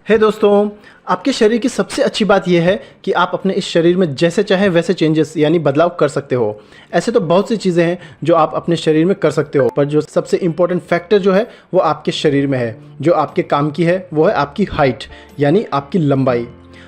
हे दोस्तों, आपके शरीर की सबसे अच्छी बात यह है कि आप अपने इस शरीर में जैसे चाहें वैसे चेंजेस यानी बदलाव कर सकते हो। ऐसे तो बहुत सी चीज़ें हैं जो आप अपने शरीर में कर सकते हो, पर जो सबसे इम्पोर्टेंट फैक्टर जो है वो आपके शरीर में है, जो आपके काम की है, वो है आपकी हाइट यानी आपकी लंबाई।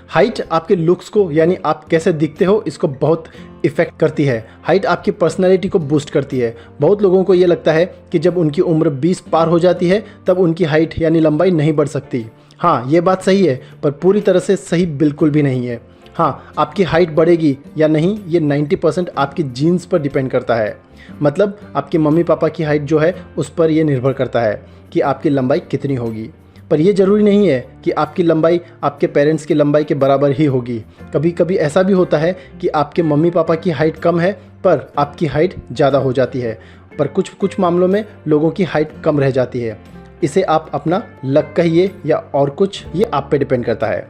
हाइट आपके लुक्स को यानी आप कैसे दिखते हो इसको बहुत इफ़ेक्ट करती है। हाइट आपकी पर्सनैलिटी को बूस्ट करती है। बहुत लोगों को ये लगता है कि जब उनकी उम्र 20 पार हो जाती है तब उनकी हाइट यानी लंबाई नहीं बढ़ सकती। हाँ, ये बात सही है, पर पूरी तरह से सही बिल्कुल भी नहीं है। हाँ, आपकी हाइट बढ़ेगी या नहीं ये 90% आपकी जीन्स पर डिपेंड करता है। मतलब आपके मम्मी पापा की हाइट जो है उस पर यह निर्भर करता है कि आपकी लंबाई कितनी होगी। पर यह ज़रूरी नहीं है कि आपकी लंबाई आपके पेरेंट्स की लंबाई के बराबर ही होगी। कभी कभी ऐसा भी होता है कि आपके मम्मी पापा की हाइट कम है पर आपकी हाइट ज़्यादा हो जाती है। पर कुछ मामलों में लोगों की हाइट कम रह जाती है। इसे आप अपना लक कहिए या और कुछ, ये आप पे डिपेंड करता है।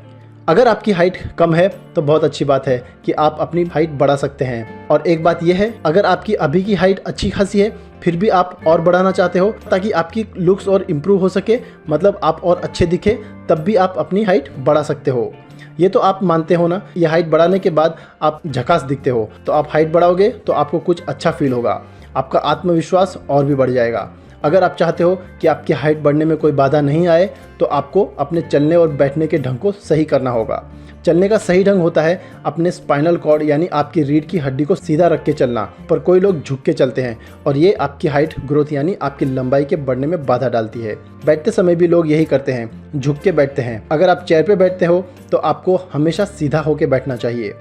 अगर आपकी हाइट कम है तो बहुत अच्छी बात है कि आप अपनी हाइट बढ़ा सकते हैं। और एक बात यह है, अगर आपकी अभी की हाइट अच्छी खासी है फिर भी आप और बढ़ाना चाहते हो ताकि आपकी लुक्स और इम्प्रूव हो सके, मतलब आप और अच्छे दिखे, तब भी आप अपनी हाइट बढ़ा सकते हो। ये तो आप मानते हो ना, ये हाइट बढ़ाने के बाद आप झकास दिखते हो, तो आप हाइट बढ़ाओगे तो आपको कुछ अच्छा फील होगा, आपका आत्मविश्वास और भी बढ़ जाएगा। अगर आप चाहते हो कि आपकी हाइट बढ़ने में कोई बाधा नहीं आए तो आपको अपने चलने और बैठने के ढंग को सही करना होगा। चलने का सही ढंग होता है अपने स्पाइनल कॉर्ड यानी आपकी रीढ़ की हड्डी को सीधा रख के चलना, पर कोई लोग झुक के चलते हैं और ये आपकी हाइट ग्रोथ यानी आपकी लंबाई के बढ़ने में बाधा डालती है। बैठते समय भी लोग यही करते हैं, झुक के बैठते हैं। अगर आप चेयर पे बैठते हो तो आपको हमेशा सीधा होकर बैठना चाहिए।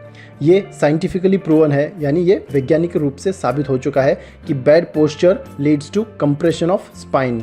ये साइंटिफिकली प्रूवन है, यानी ये वैज्ञानिक रूप से साबित हो चुका है कि bad posture leads to compression of spine,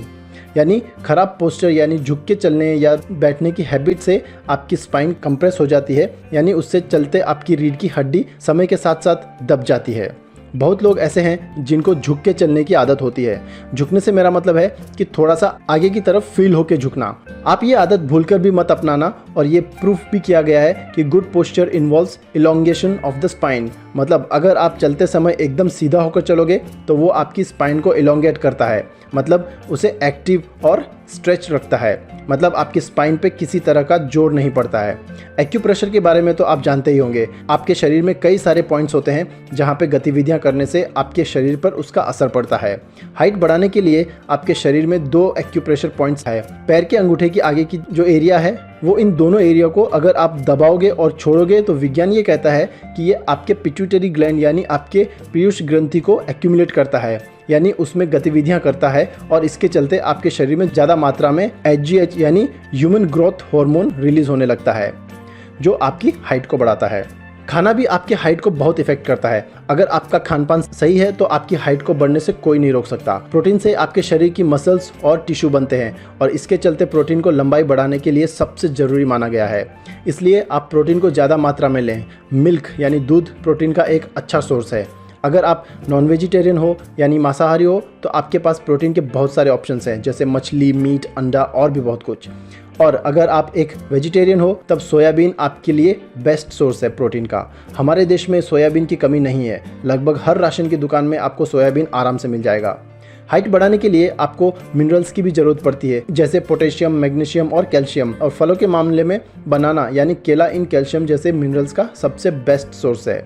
यानी खराब पोस्चर यानी झुक के चलने या बैठने की हैबिट से आपकी स्पाइन कंप्रेस हो जाती है, यानी उससे चलते आपकी रीढ़ की हड्डी समय के साथ साथ दब जाती है। बहुत लोग ऐसे हैं जिनको झुक के चलने की आदत होती है। झुकने से मेरा मतलब है कि थोड़ा सा आगे की तरफ फील होके झुकना। आप ये आदत भूलकर भी मत अपनाना, और ये प्रूफ भी किया गया है कि good posture involves elongation of the spine. मतलब अगर आप चलते समय एकदम सीधा होकर चलोगे तो वो आपकी स्पाइन को इलोंगेट करता है, मतलब उसे एक्टिव और स्ट्रेच रखता है, मतलब आपकी स्पाइन पे किसी तरह का जोर नहीं पड़ता है। एक्यूप्रेशर के बारे में तो आप जानते ही होंगे। आपके शरीर में कई सारे पॉइंट्स होते हैं जहाँ पे गतिविधियाँ करने से आपके शरीर पर उसका असर पड़ता है। हाइट बढ़ाने के लिए आपके शरीर में 2 एक्यूप्रेशर पॉइंट्स है। पैर के अंगूठे की आगे की जो एरिया है वो इन दोनों एरिया को अगर आप दबाओगे और छोड़ोगे तो विज्ञान ये कहता है कि ये आपके पिट्यूटरी ग्लैंड यानी आपके पीयूष ग्रंथि को एक्यूमुलेट करता है, यानी उसमें गतिविधियां करता है, और इसके चलते आपके शरीर में ज़्यादा मात्रा में HGH यानी ह्यूमन ग्रोथ हार्मोन रिलीज होने लगता है, जो आपकी हाइट को बढ़ाता है। खाना भी आपकी हाइट को बहुत इफेक्ट करता है। अगर आपका खान पान सही है तो आपकी हाइट को बढ़ने से कोई नहीं रोक सकता। प्रोटीन से आपके शरीर की मसल्स और टिश्यू बनते हैं, और इसके चलते प्रोटीन को लंबाई बढ़ाने के लिए सबसे ज़रूरी माना गया है। इसलिए आप प्रोटीन को ज़्यादा मात्रा में लें। मिल्क यानी दूध प्रोटीन का एक अच्छा सोर्स है। अगर आप नॉन वेजिटेरियन हो यानी मांसाहारी हो तो आपके पास प्रोटीन के बहुत सारे ऑप्शंस हैं, जैसे मछली, मीट, अंडा और भी बहुत कुछ। और अगर आप एक वेजिटेरियन हो तब सोयाबीन आपके लिए बेस्ट सोर्स है प्रोटीन का। हमारे देश में सोयाबीन की कमी नहीं है, लगभग हर राशन की दुकान में आपको सोयाबीन आराम से मिल जाएगा। हाइट बढ़ाने के लिए आपको मिनरल्स की भी ज़रूरत पड़ती है, जैसे पोटेशियम, मैग्नीशियम और कैल्शियम। और फलों के मामले में बनाना यानी केला इन कैल्शियम जैसे मिनरल्स का सबसे बेस्ट सोर्स है।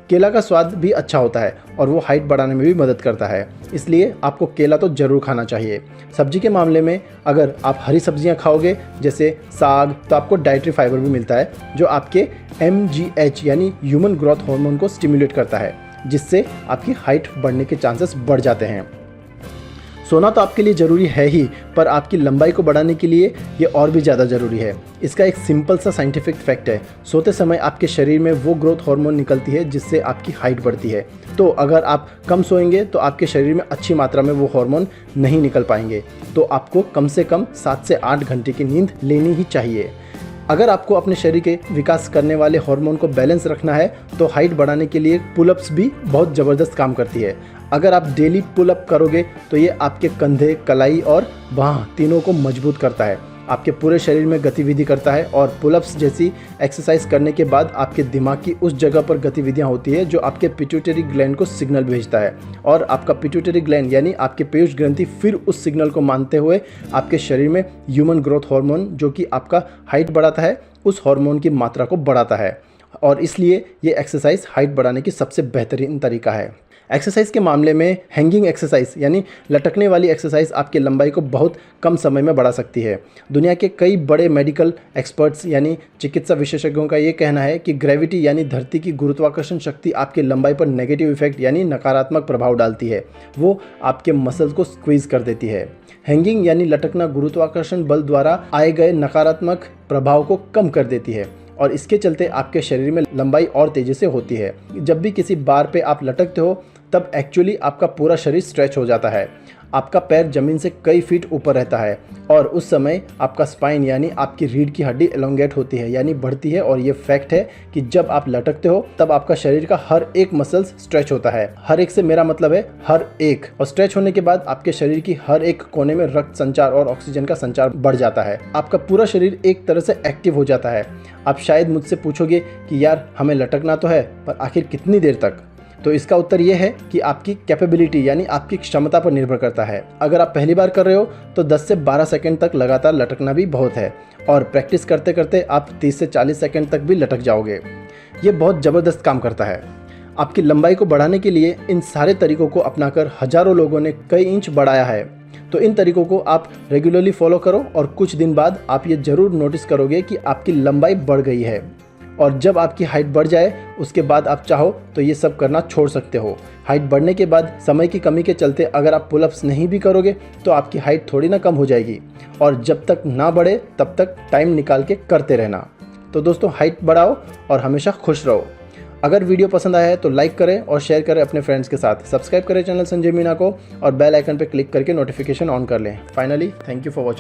केला का स्वाद भी अच्छा होता है और वो हाइट बढ़ाने में भी मदद करता है, इसलिए आपको केला तो ज़रूर खाना चाहिए। सब्जी के मामले में अगर आप हरी सब्जियां खाओगे जैसे साग, तो आपको डाइटरी फाइबर भी मिलता है जो आपके MGH यानी ह्यूमन ग्रोथ हार्मोन को स्टिमुलेट करता है, जिससे आपकी हाइट बढ़ने के चांसेस बढ़ जाते हैं। सोना तो आपके लिए ज़रूरी है ही, पर आपकी लंबाई को बढ़ाने के लिए ये और भी ज़्यादा ज़रूरी है। इसका एक सिंपल सा साइंटिफिक फैक्ट है, सोते समय आपके शरीर में वो ग्रोथ हार्मोन निकलती है जिससे आपकी हाइट बढ़ती है। तो अगर आप कम सोएंगे तो आपके शरीर में अच्छी मात्रा में वो हार्मोन नहीं निकल पाएंगे, तो आपको कम से कम 7 से 8 घंटे की नींद लेनी ही चाहिए। अगर आपको अपने शरीर के विकास करने वाले हार्मोन को बैलेंस रखना है तो हाइट बढ़ाने के लिए पुलअप्स भी बहुत ज़बरदस्त काम करती है। अगर आप डेली पुलअप करोगे तो ये आपके कंधे, कलाई और बाह तीनों को मजबूत करता है। आपके पूरे शरीर में गतिविधि करता है और पुलअप्स जैसी एक्सरसाइज करने के बाद आपके दिमाग की उस जगह पर गतिविधियां होती है जो आपके पिट्यूटरी ग्लैंड को सिग्नल भेजता है और आपका पिट्यूटरी ग्लैंड यानी आपके पीयूष ग्रंथि फिर उस सिग्नल को मानते हुए आपके शरीर में ह्यूमन ग्रोथ हार्मोन जो कि आपका हाइट बढ़ाता है उस हार्मोन की मात्रा को बढ़ाता है और इसलिए ये एक्सरसाइज हाइट बढ़ाने की सबसे बेहतरीन तरीका है। एक्सरसाइज के मामले में हैंगिंग एक्सरसाइज यानी लटकने वाली एक्सरसाइज आपकी लंबाई को बहुत कम समय में बढ़ा सकती है। दुनिया के कई बड़े मेडिकल एक्सपर्ट्स यानी चिकित्सा विशेषज्ञों का ये कहना है कि ग्रेविटी यानी धरती की गुरुत्वाकर्षण शक्ति आपकी लंबाई पर नेगेटिव इफेक्ट यानी नकारात्मक प्रभाव डालती है, वो आपके मसल्स को स्क्वीज कर देती है। हैंगिंग यानी लटकना गुरुत्वाकर्षण बल द्वारा आए गए नकारात्मक प्रभाव को कम कर देती है और इसके चलते आपके शरीर में लंबाई और तेजी से होती है। जब भी किसी बार पे आप लटकते हो तब एक्चुअली आपका पूरा शरीर स्ट्रेच हो जाता है, आपका पैर जमीन से कई फीट ऊपर रहता है और उस समय आपका स्पाइन यानी आपकी रीढ़ की हड्डी एलोंगेट होती है यानी बढ़ती है और ये फैक्ट है कि जब आप लटकते हो तब आपका शरीर का हर एक मसल्स स्ट्रेच होता है। हर एक से मेरा मतलब है हर एक, और स्ट्रेच होने के बाद आपके शरीर की हर एक कोने में रक्त संचार और ऑक्सीजन का संचार बढ़ जाता है। आपका पूरा शरीर एक तरह से एक्टिव हो जाता है। आप शायद मुझसे पूछोगे कि यार हमें लटकना तो है पर आखिर कितनी देर तक? तो इसका उत्तर ये है कि आपकी कैपेबिलिटी यानी आपकी क्षमता पर निर्भर करता है। अगर आप पहली बार कर रहे हो तो 10 से 12 सेकंड तक लगातार लटकना भी बहुत है और प्रैक्टिस करते करते आप 30 से 40 सेकंड तक भी लटक जाओगे। ये बहुत ज़बरदस्त काम करता है। आपकी लंबाई को बढ़ाने के लिए इन सारे तरीकों को अपनाकर हज़ारों लोगों ने कई इंच बढ़ाया है। तो इन तरीकों को आप रेगुलरली फॉलो करो और कुछ दिन बाद आप ये ज़रूर नोटिस करोगे कि आपकी लंबाई बढ़ गई है। और जब आपकी हाइट बढ़ जाए उसके बाद आप चाहो तो ये सब करना छोड़ सकते हो। हाइट बढ़ने के बाद समय की कमी के चलते अगर आप पुलअप्स नहीं भी करोगे तो आपकी हाइट थोड़ी ना कम हो जाएगी और जब तक ना बढ़े तब तक टाइम निकाल के करते रहना। तो दोस्तों हाइट बढ़ाओ और हमेशा खुश रहो। अगर वीडियो पसंद आया है तो लाइक करें और शेयर करें अपने फ्रेंड्स के साथ। सब्सक्राइब करें चैनल संजय मीना को और बेल आइकन पर क्लिक करके नोटिफिकेशन ऑन कर लें। Finally thank you for watching.